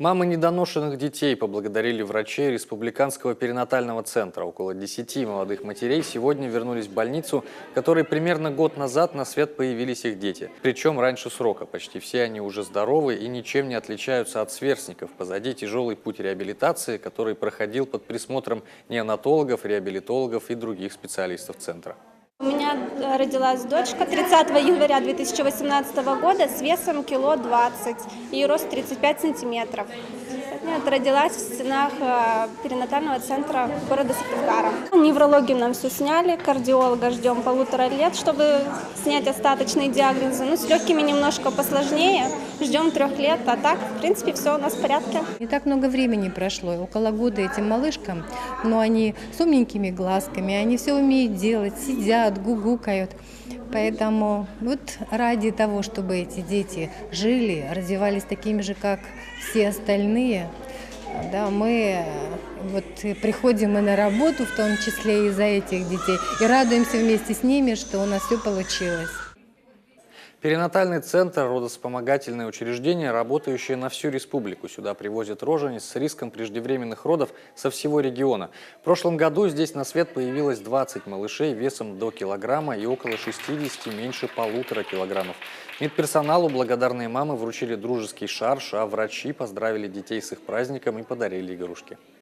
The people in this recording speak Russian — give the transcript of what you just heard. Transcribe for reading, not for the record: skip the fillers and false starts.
Мамы недоношенных детей поблагодарили врачей Республиканского перинатального центра. Около 10 молодых матерей сегодня вернулись в больницу, в которой примерно год назад на свет появились их дети. Причем раньше срока. Почти все они уже здоровы и ничем не отличаются от сверстников. Позади тяжелый путь реабилитации, который проходил под присмотром неонатологов, реабилитологов и других специалистов центра. У меня родилась дочка 30 января 2018 года с весом кило 20 и рост 35 сантиметров. Родилась в стенах перинатального центра города Сыктывкара. Неврологию нам все сняли, кардиолога ждем 1,5 лет, чтобы снять остаточные диагнозы. Ну, с легкими немножко посложнее, ждем 3 лет, а так, в принципе, все у нас в порядке. Не так много времени прошло, около года этим малышкам, но они с умненькими глазками, они все умеют делать, сидят, гугукают. Поэтому вот ради того, чтобы эти дети жили, развивались такими же, как все остальные, да, мы вот приходим и на работу, в том числе из-за этих детей, и радуемся вместе с ними, что у нас все получилось. Перинатальный центр – родовспомогательное учреждение, работающее на всю республику. Сюда привозят рожениц с риском преждевременных родов со всего региона. В прошлом году здесь на свет появилось 20 малышей весом до килограмма и около 60 меньше 1,5 килограммов. Медперсоналу благодарные мамы вручили дружеский шарж, а врачи поздравили детей с их праздником и подарили игрушки.